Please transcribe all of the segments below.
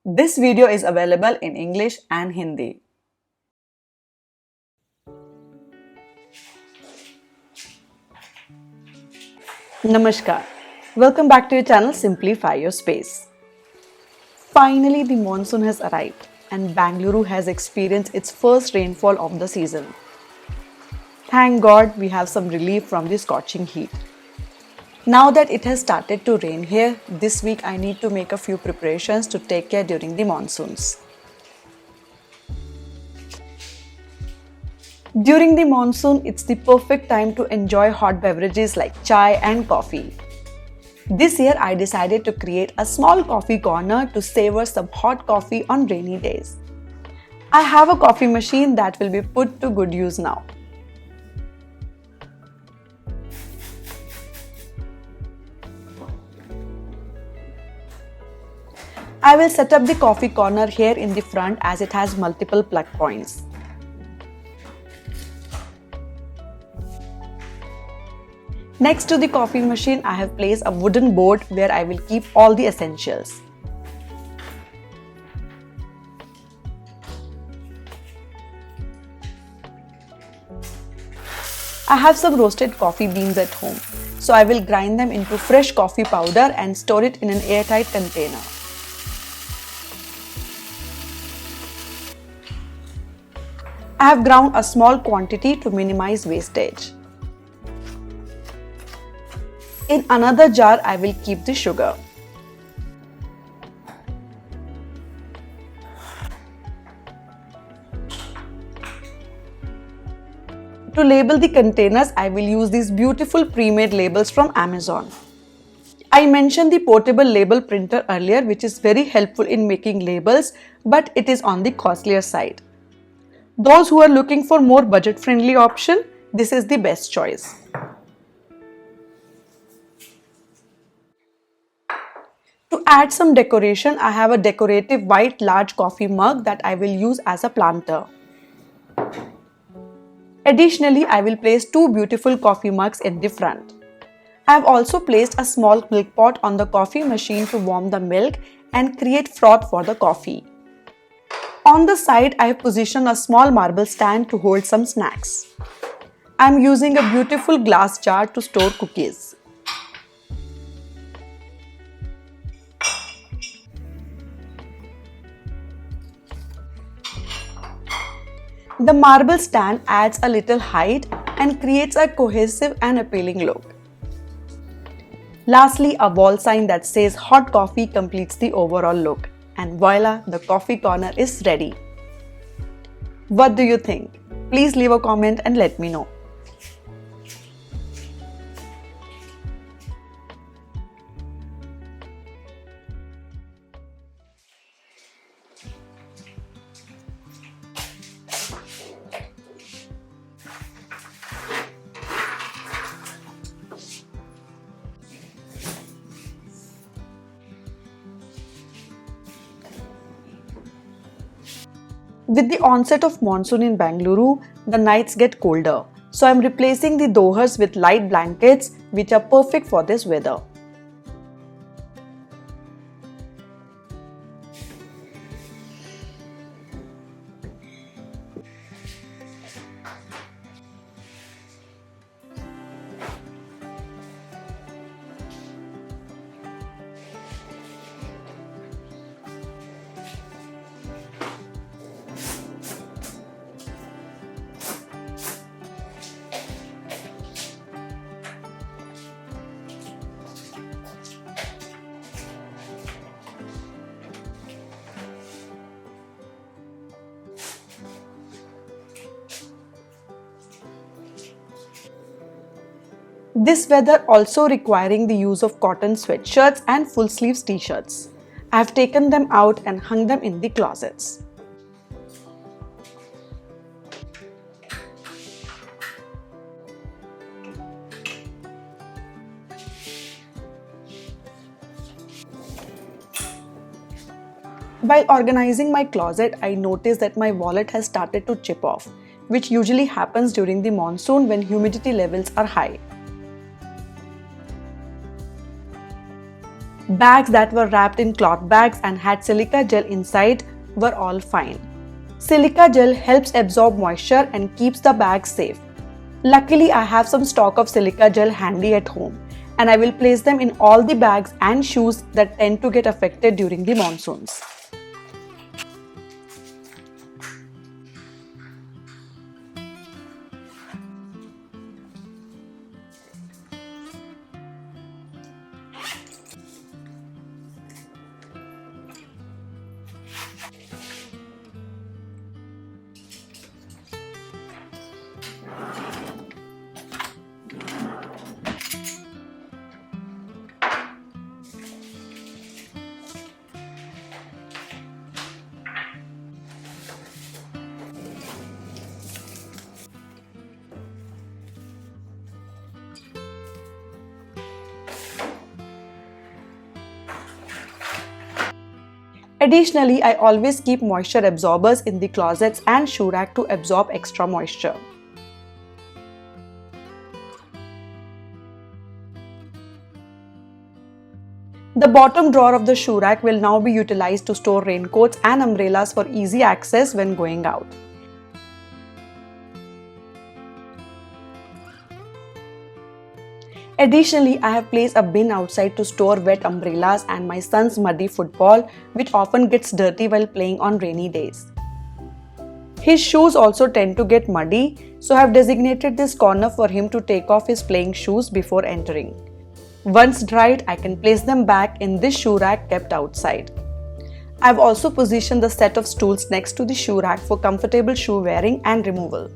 This video is available in English and Hindi. Namaskar. Welcome back to your channel Simplify Your Space. Finally, the monsoon has arrived and Bengaluru has experienced its first rainfall of the season. Thank God we have some relief from the scorching heat. Now that it has started to rain here, this week I need to make a few preparations to take care during the monsoons. During the monsoon, it's the perfect time to enjoy hot beverages like chai and coffee. This year, I decided to create a small coffee corner to savor some hot coffee on rainy days. I have a coffee machine that will be put to good use now. I will set up the coffee corner here in the front as it has multiple plug points. Next to the coffee machine, I have placed a wooden board where I will keep all the essentials. I have some roasted coffee beans at home, so I will grind them into fresh coffee powder and store it in an airtight container. I have ground a small quantity to minimize wastage. In another jar, I will keep the sugar. To label the containers, I will use these beautiful pre-made labels from Amazon. I mentioned the portable label printer earlier, which is very helpful in making labels, but it is on the costlier side. Those who are looking for more budget-friendly option, this is the best choice. To add some decoration, I have a decorative white large coffee mug that I will use as a planter. Additionally, I will place two beautiful coffee mugs in the front. I have also placed a small milk pot on the coffee machine to warm the milk and create froth for the coffee. On the side, I have positioned a small marble stand to hold some snacks. I am using a beautiful glass jar to store cookies. The marble stand adds a little height and creates a cohesive and appealing look. Lastly, a wall sign that says hot coffee completes the overall look. And voila, the coffee corner is ready. What do you think? Please leave a comment and let me know. With the onset of monsoon in Bengaluru, the nights get colder. So I am replacing the dohas with light blankets which are perfect for this weather. This weather also requiring the use of cotton sweatshirts and full sleeves t-shirts. I have taken them out and hung them in the closets. While organizing my closet, I noticed that my wallet has started to chip off, which usually happens during the monsoon when humidity levels are high. Bags that were wrapped in cloth bags and had silica gel inside were all fine. Silica gel helps absorb moisture and keeps the bag safe. Luckily, I have some stock of silica gel handy at home, and I will place them in all the bags and shoes that tend to get affected during the monsoons. Additionally, I always keep moisture absorbers in the closets and shoe rack to absorb extra moisture. The bottom drawer of the shoe rack will now be utilized to store raincoats and umbrellas for easy access when going out. Additionally, I have placed a bin outside to store wet umbrellas and my son's muddy football, which often gets dirty while playing on rainy days. His shoes also tend to get muddy, so I have designated this corner for him to take off his playing shoes before entering. Once dried, I can place them back in this shoe rack kept outside. I have also positioned the set of stools next to the shoe rack for comfortable shoe wearing and removal.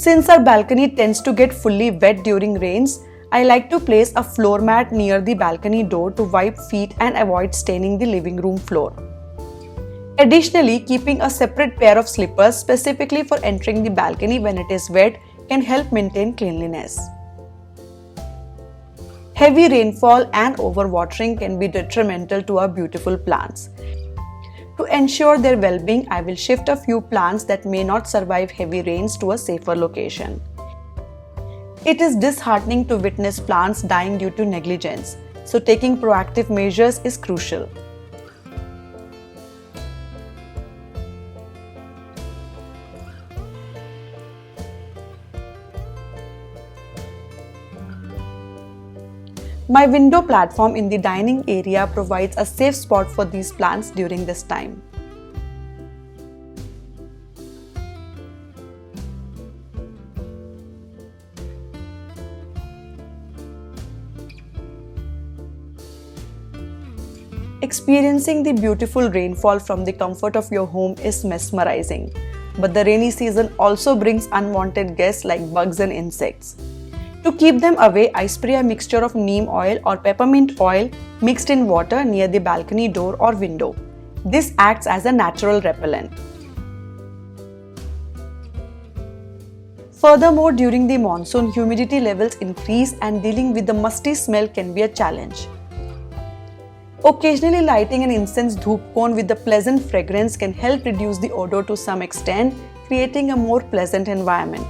Since our balcony tends to get fully wet during rains, I like to place a floor mat near the balcony door to wipe feet and avoid staining the living room floor. Additionally, keeping a separate pair of slippers specifically for entering the balcony when it is wet can help maintain cleanliness. Heavy rainfall and overwatering can be detrimental to our beautiful plants. To ensure their well-being, I will shift a few plants that may not survive heavy rains to a safer location. It is disheartening to witness plants dying due to negligence, so taking proactive measures is crucial. My window platform in the dining area provides a safe spot for these plants during this time. Experiencing the beautiful rainfall from the comfort of your home is mesmerizing, but the rainy season also brings unwanted guests like bugs and insects. To keep them away, I spray a mixture of neem oil or peppermint oil mixed in water near the balcony door or window. This acts as a natural repellent. Furthermore, during the monsoon, humidity levels increase and dealing with the musty smell can be a challenge. Occasionally lighting an incense dhoop cone with a pleasant fragrance can help reduce the odor to some extent, creating a more pleasant environment.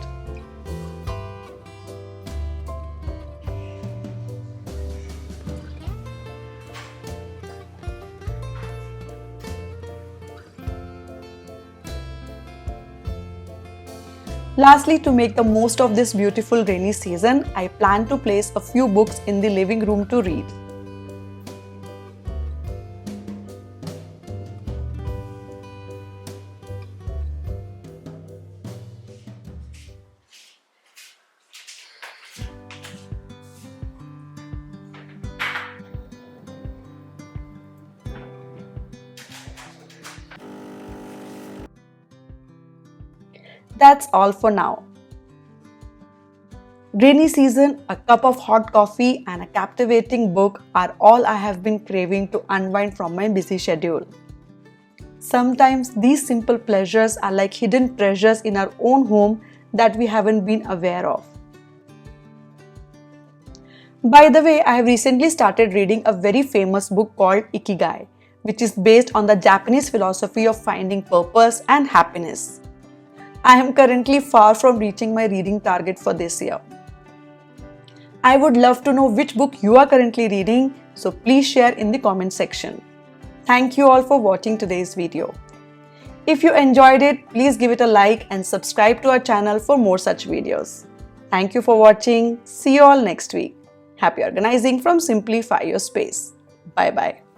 Lastly, to make the most of this beautiful rainy season, I plan to place a few books in the living room to read. That's all for now. Rainy season, a cup of hot coffee and a captivating book are all I have been craving to unwind from my busy schedule. Sometimes these simple pleasures are like hidden treasures in our own home that we haven't been aware of. By the way, I have recently started reading a very famous book called Ikigai, which is based on the Japanese philosophy of finding purpose and happiness. I am currently far from reaching my reading target for this year. I would love to know which book you are currently reading, so please share in the comment section. Thank you all for watching today's video. If you enjoyed it, please give it a like and subscribe to our channel for more such videos. Thank you for watching. See you all next week. Happy organizing from Simplify Your Space. Bye bye.